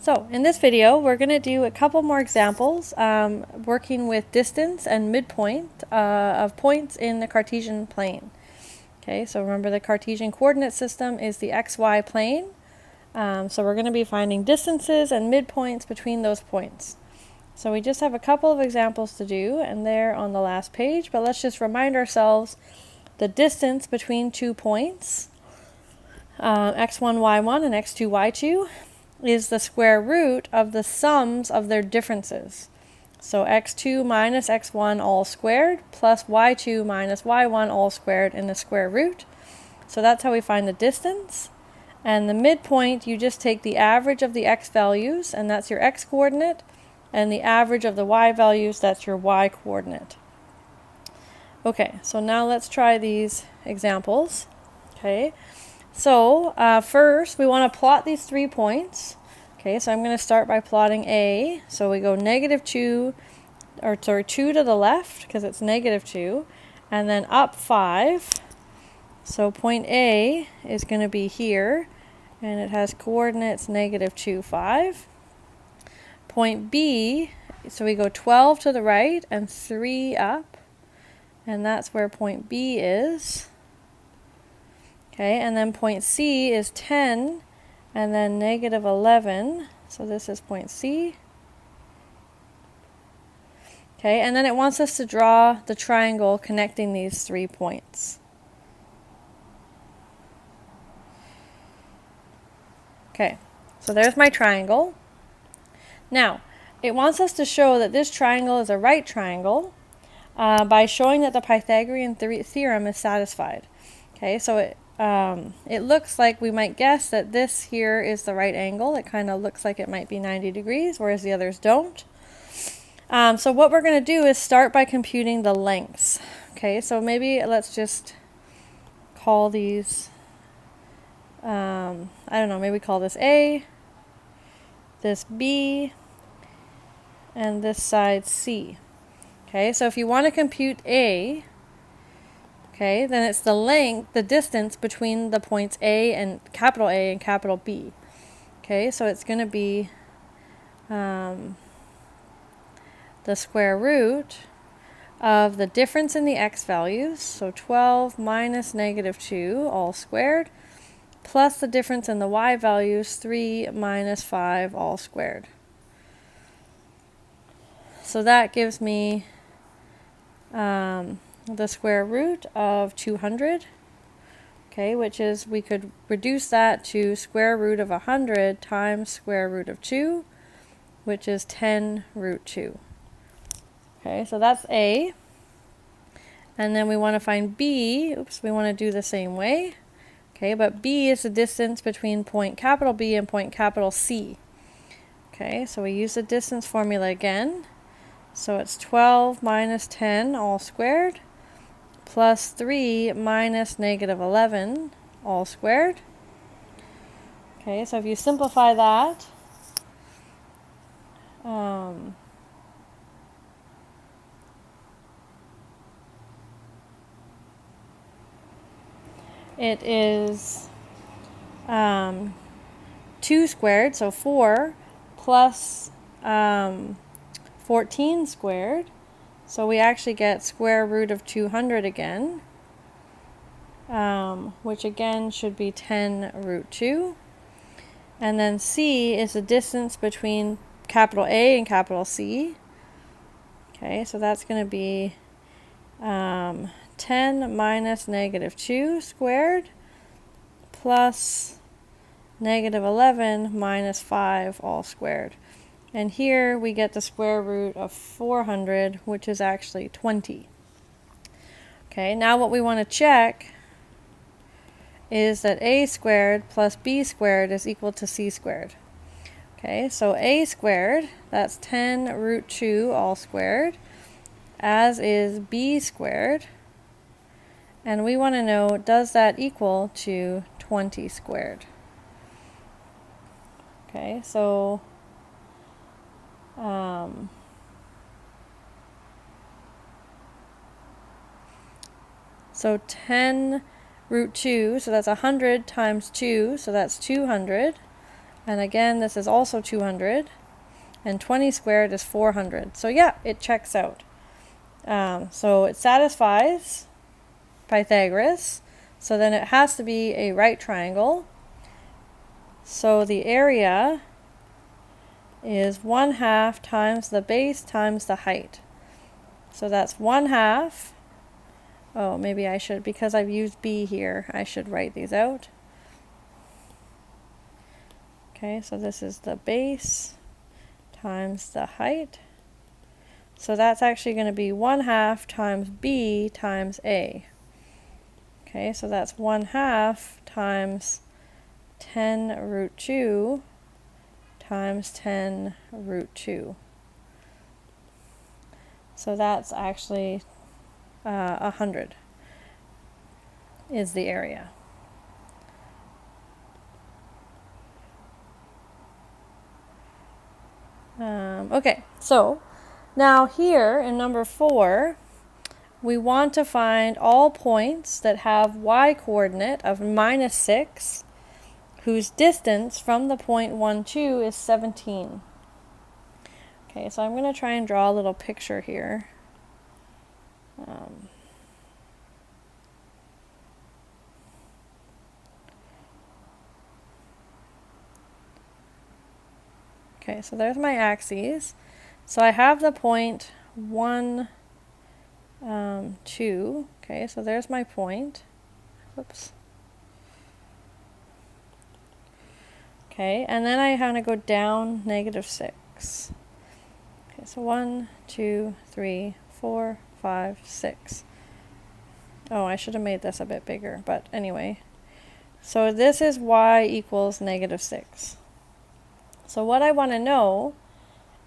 So in this video, we're going to do a couple more examples working with distance and midpoint of points in the Cartesian plane. Okay, so remember the Cartesian coordinate system is the xy plane. So we're going to be finding distances and midpoints between those points. So we just have a couple of examples to do, and they're on the last page, but let's just remind ourselves the distance between 2 points, x1, y1 and x2, y2, is the square root of the sums of their differences. So x2 minus x1 all squared plus y2 minus y1 all squared in the square root. So that's how we find the distance. And the midpoint, you just take the average of the x values, and that's your x coordinate, and the average of the y values, that's your y coordinate. Okay, so now let's try these examples. Okay, so first we want to plot these 3 points. Okay, so I'm going to start by plotting A. So we go -2, or sorry, 2 to the left because it's -2, and then up 5. So point A is going to be here, and it has coordinates -2, 5. Point B, so we go 12 to the right and 3 up, and that's where point B is. Okay, and then point C is 10 and then -11, so this is point C. Okay, and then it wants us to draw the triangle connecting these 3 points. Okay, so there's my triangle. Now, it wants us to show that this triangle is a right triangle by showing that the Pythagorean theorem is satisfied. Okay, so it looks like we might guess that this here is the right angle. It kind of looks like it might be 90 degrees, whereas the others don't. So what we're going to do is start by computing the lengths. Okay, so maybe let's just call these, I don't know, maybe call this A, this B, and this side C. Okay, so if you want to compute A, okay, then it's the length, the distance between the points A and capital B. Okay, so it's going to be the square root of the difference in the x values, so 12 minus -2 all squared, plus the difference in the y values, 3 minus 5 all squared. So that gives me the square root of 200, okay, which is, we could reduce that to square root of 100 times square root of 2, which is 10 root 2. Okay, so that's A. And then we want to find B. Oops, we want to do the same way. Okay, but B is the distance between point capital B and point capital C. Okay, so we use the distance formula again. So it's 12 minus 10 all squared plus 3 minus -11 all squared. Okay, so if you simplify that, it is 2 squared, so 4, plus 14 squared. So we actually get square root of 200 again, which again should be 10 root 2. And then C is the distance between capital A and capital C. Okay, so that's going to be 10 minus -2 squared plus -11 minus 5 all squared. And here we get the square root of 400, which is actually 20. Okay, now what we want to check is that A squared plus B squared is equal to C squared. Okay, so A squared, that's 10 root 2 all squared, as is B squared. And we want to know, does that equal to 20 squared? Okay, so so 10 root 2, so that's 100 times 2, so that's 200. And again, this is also 200. And 20 squared is 400. So yeah, it checks out. So it satisfies Pythagoras. So then it has to be a right triangle. So the area is 1/2 times the base times the height. So that's 1/2. Oh, maybe I should, because I've used b here, I should write these out. Okay, so this is the base times the height. So that's actually going to be 1/2 times b times a. Okay, so that's 1/2 times 10 root 2 times 10 root 2. So that's actually 100 is the area. Okay, so now here in number 4, we want to find all points that have y-coordinate of -6, whose distance from the point 1, 2 is 17. Okay, so I'm going to try and draw a little picture here. Okay, so there's my axes. So I have the point 1, 2. Okay, so there's my point. Whoops. Okay, and then I kind of go down -6. Okay, so 1, 2, 3, 4, 5, 6. Oh, I should have made this a bit bigger, but anyway. So this is y equals -6. So what I want to know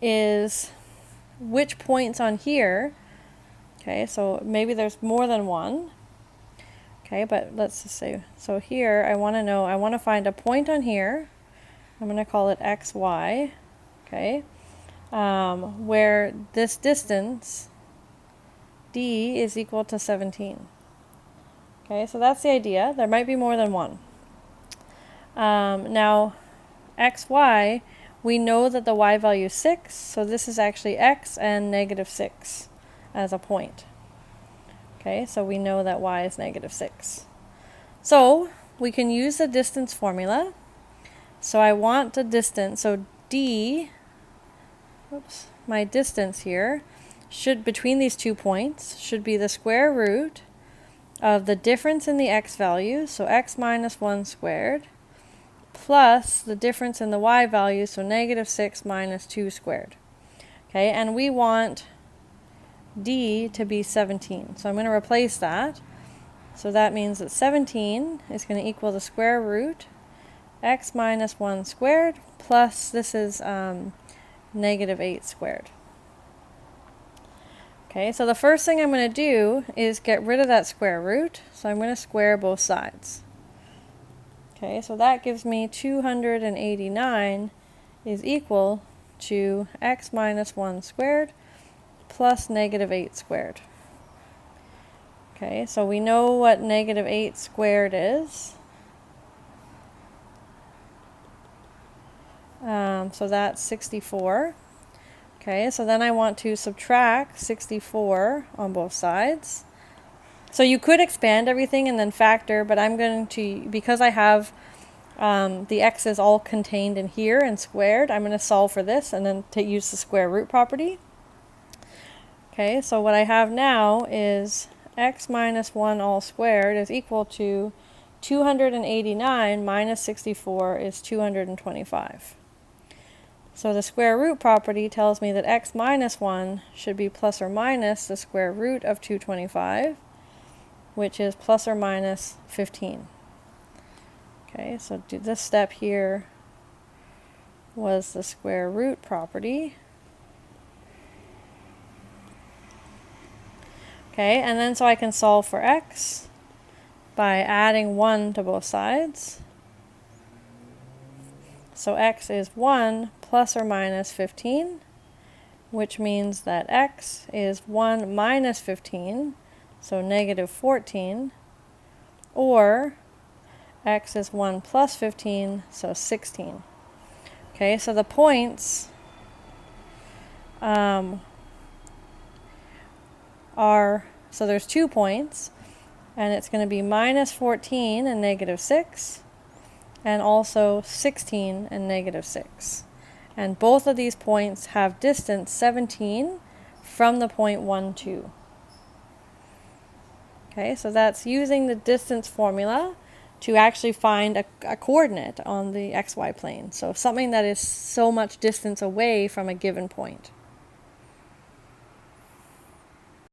is which points on here. Okay, so maybe there's more than one. Okay, but let's just say, so here I want to know, I want to find a point on here. I'm going to call it xy. Okay, where this distance d is equal to 17. Okay, so that's the idea. There might be more than one. Now, xy, we know that the y value is 6, so this is actually x and -6 as a point. Okay, so we know that y is -6. So we can use the distance formula. So I want the distance, so d, oops, my distance here, should, between these 2 points, should be the square root of the difference in the x value, so x minus 1 squared, plus the difference in the y value, so -6 minus 2 squared. Okay, and we want d to be 17. So I'm going to replace that. So that means that 17 is going to equal the square root x minus 1 squared plus this is -8 squared. Okay, so the first thing I'm going to do is get rid of that square root. So I'm going to square both sides. Okay, so that gives me 289 is equal to x minus 1 squared plus -8 squared. Okay, so we know what -8 squared is. So that's 64. Okay, so then I want to subtract 64 on both sides. So you could expand everything and then factor, but I'm going to, because I have the x's all contained in here and squared, I'm going to solve for this and then use the square root property. Okay, so what I have now is x minus 1 all squared is equal to 289 minus 64 is 225. So the square root property tells me that x minus 1 should be plus or minus the square root of 225, which is plus or minus 15. Okay, so this step here was the square root property. Okay, and then so I can solve for x by adding 1 to both sides. So x is 1 plus or minus 15, which means that x is 1 minus 15, so -14, or x is 1 plus 15, so 16. Okay, so the points so there's 2 points, and it's going to be minus 14 and negative 6, and also 16 and negative 6. And both of these points have distance 17 from the point 1, 2. Okay, so that's using the distance formula to actually find a coordinate on the xy plane. So something that is so much distance away from a given point.